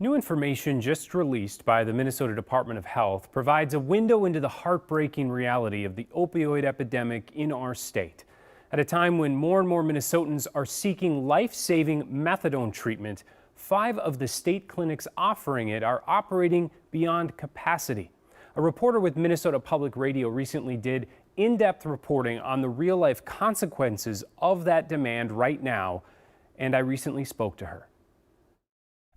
New information just released by the Minnesota Department of Health provides a window into the heartbreaking reality of the opioid epidemic in our state. At a time when more and more Minnesotans are seeking life-saving methadone treatment, 5 of the state clinics offering it are operating beyond capacity. A reporter with Minnesota Public Radio recently did in-depth reporting on the real-life consequences of that demand right now, and I recently spoke to her.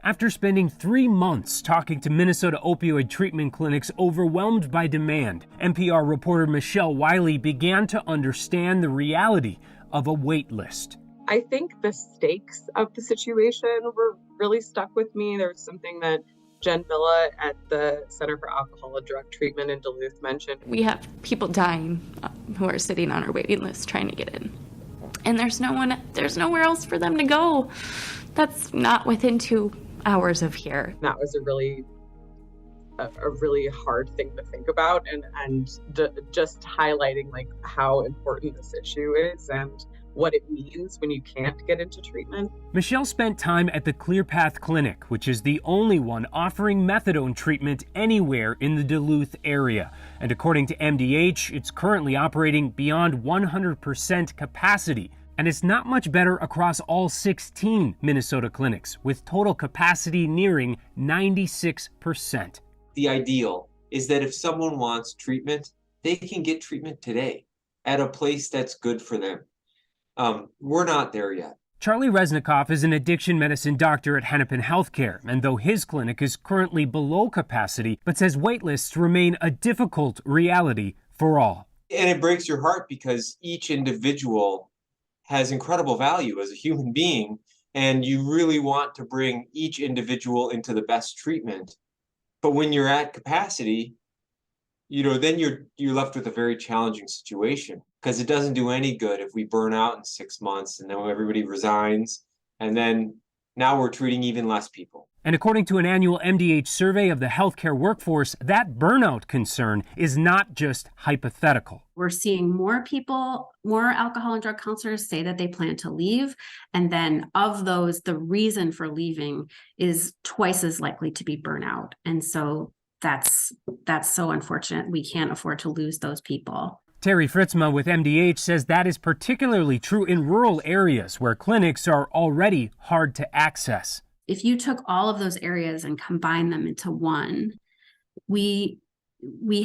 After spending 3 months talking to Minnesota opioid treatment clinics overwhelmed by demand, NPR reporter Michelle Wiley began to understand the reality of a wait list. I think the stakes of the situation were really stuck with me. There was something that Jen Villa at the Center for Alcohol and Drug Treatment in Duluth mentioned. We have people dying who are sitting on our waiting list trying to get in. And there's nowhere else for them to go. That's not within 2 hours of here. That was a really hard thing to think about, and just highlighting like how important this issue is and what it means when you can't get into treatment. Michelle spent time at the ClearPath Clinic, which is the only one offering methadone treatment anywhere in the Duluth area. And according to MDH, it's currently operating beyond 100% capacity. And it's not much better across all 16 Minnesota clinics, with total capacity nearing 96%. The ideal is that if someone wants treatment, they can get treatment today at a place that's good for them. We're not there yet. Charlie Resnikoff is an addiction medicine doctor at Hennepin Healthcare, and though his clinic is currently below capacity, but says waitlists remain a difficult reality for all. And it breaks your heart because each individual has incredible value as a human being, and you really want to bring each individual into the best treatment. But when you're at capacity, then you're left with a very challenging situation, because it doesn't do any good if we burn out in 6 months and then everybody resigns, and then now we're treating even less people. And according to an annual MDH survey of the healthcare workforce, that burnout concern is not just hypothetical. We're seeing more alcohol and drug counselors say that they plan to leave. And then of those, the reason for leaving is twice as likely to be burnout. And so that's so unfortunate. We can't afford to lose those people. Terry Fritzma with MDH says that is particularly true in rural areas where clinics are already hard to access. If you took all of those areas and combined them into one, we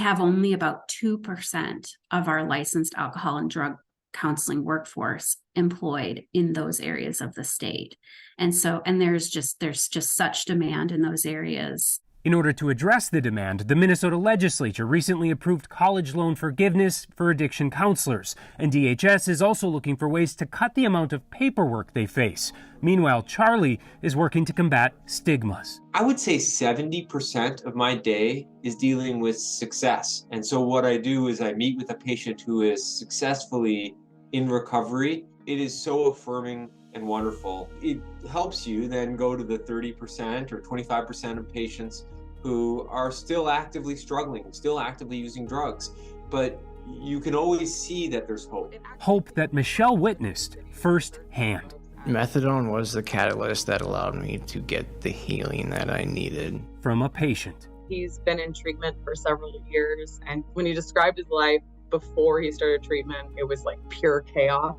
have only about 2% of our licensed alcohol and drug counseling workforce employed in those areas of the state. And there's just such demand in those areas. In order to address the demand, the Minnesota legislature recently approved college loan forgiveness for addiction counselors, and DHS is also looking for ways to cut the amount of paperwork they face. Meanwhile, Charlie is working to combat stigmas. I would say 70% of my day is dealing with success. And so what I do is I meet with a patient who is successfully in recovery. It is so affirming and wonderful. It helps you then go to the 30% or 25% of patients who are still actively struggling, still actively using drugs. But you can always see that there's hope. Hope that Michelle witnessed firsthand. Methadone was the catalyst that allowed me to get the healing that I needed. From a patient. He's been in treatment for several years, and when he described his life before he started treatment, it was like pure chaos.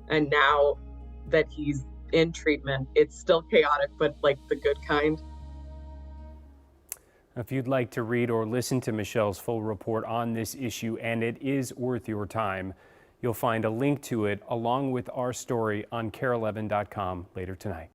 And now that he's in treatment, it's still chaotic, but like the good kind. If you'd like to read or listen to Michelle's full report on this issue, and it is worth your time, you'll find a link to it along with our story on KARE11.com later tonight.